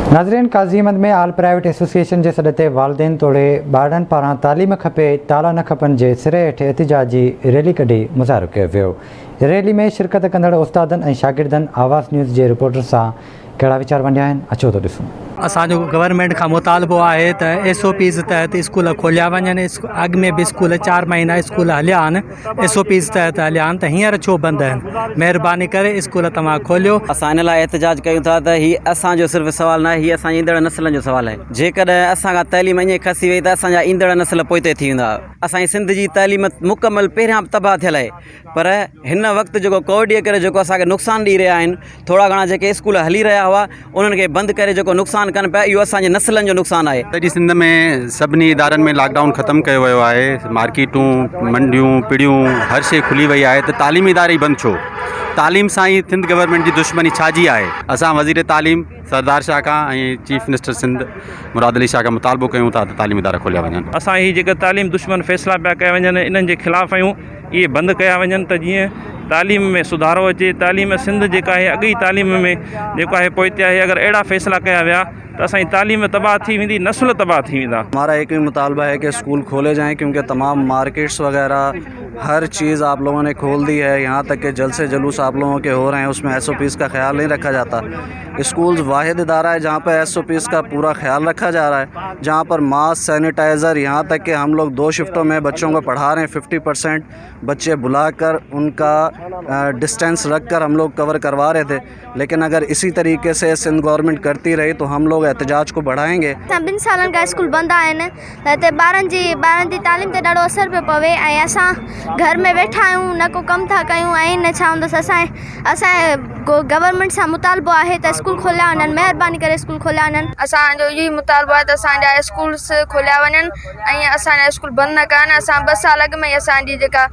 नाज़रीन, काज़ी अहमद में आल private association के सॾ ते वालिदैन तोड़े ॿारनि पारां तालीम खपे ताला न खपनि जे सिरे हेठि एहतिजाजी रैली कढी मुज़ाहिरो कयो वियो। रैली में शिरकत कंदड़ उस्तादनि ऐं शागिर्दनि आवाज़ न्यूज़ जे रिपोर्टर सां कहिड़ा वीचार वंडिया आहिनि, अचो तो ॾिसूं। असांजो गवर्नमेंट का मुतालबो है तो SOPs तहत स्कूल खोलिया वञनि। अॻ में भी स्कूल 4 महीना स्कूल हलिया आहिनि, SOPs तहत हलिया आहिनि, त हींअर छो बंदि आहिनि? महिरबानी करे स्कूल तव्हां खोलियो। असां इन लाइ एहतिजाज कयूं था त ही असांजो सिर्फ़ु सुवाल न आहे, हीअ असांजी ईंदड़ नस्लनि जो सुवाल आहे। जेकॾहिं असां खां तइलीम ईअं खसी वई त असांजा ईंदड़ नस्ल पोइते थी वेंदा। असांजी सिंध जी तइलीम मुकमल पहिरियां तबाह थियल आहे, पर हिन वक़्तु जेको कोविड जे करे जेको असांखे नुक़सानु ॾेई रहिया आहिनि, थोरा घणा जेके स्कूल हली रहिया हुआ उन्हनि खे बंदि करे जेको नुक़सानु कनि पिया, इहो असांजे नस्लनि जो नुक़सानु आहे। सॼी सिंध में सभिनी इदारनि में लॉकडाउन ख़त्म कयो वियो आहे। मार्केटूं, मंडियूं, पिड़ियूं, हर शइ खुली वई आहे, त तालीमी इदारे ई बंदि छो? तालीम सां ई सिंध गवर्नमेंट जी दुश्मनी छाजी आहे? असां वज़ीर तालीम सरदार शाह खां ऐं चीफ मिनिस्टर सिंध मुराद अली शाह खां मुतालबो कयूं था त तालीमी इदारा खोलिया वञनि। असां ही जेके तालीम दुश्मन फ़ैसिला पिया कया वञनि, इन्हनि जे ख़िलाफ़ आहियूं। इहे बंदि कया वञनि त जीअं तालीम में सुधारो अचे। तालीम सिंध जेका आहे अॻी तालीम में जेको आहे पोइते आहे, अगर अहिड़ा फ़ैसिला कया विया तो असांजी तालीम तबाह थी वेंदी, नस्ल तबाह थी वेंदा। हमारा एक ही मुतालबा है कि स्कूल खोले जाएं, क्योंकि तमाम मार्केट्स वगैरह हर चीज़ आप लोगों ने खोल दी है। यहाँ तक कि जलसे जुलूस आप लोगों के हो रहे हैं, उसमें SOPs का ख्याल नहीं रखा जाता। स्कूल्स वाहिद इदारा है जहाँ पर SOPs का पूरा ख्याल रखा जा रहा है, जहाँ पर मास्क, सैनिटाइज़र, यहाँ तक कि हम लोग 2 शिफ्टों में बच्चों को पढ़ा रहे हैं। 50% बच्चे बुलाकर उनका डिस्टेंस रख कर हम लोग कवर करवा रहे थे। लेकिन अगर इसी तरीके से सिंध गवर्नमेंट करती रही तो हम लोग एहतजाज को बढ़ाएंगे। 2 सालनि खां स्कूल बंदि आहिनि त ॿारनि जी तालीम ते ॾाढो असर पियो पवे ऐं असां घर में वेठा आहियूं, न को कमु था कयूं ऐं न छा हूंदसि। असांजे गवर्नमेंट सां मुतालबो आहे त स्कूल खोलिया वञनि, महिरबानी करे स्कूल खोलिया वञनि। असांजो इहो मुतालबो आहे त असांजा स्कूल्स खोलिया वञनि ऐं असांजा स्कूल बंदि न कनि। असां 2 साल अॻु में ई असांजी जेका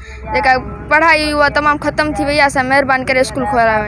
पढ़ाई उहा तमामु ख़तमु थी वई आहे। असां महिरबानी करे स्कूल खोलिया वञनि।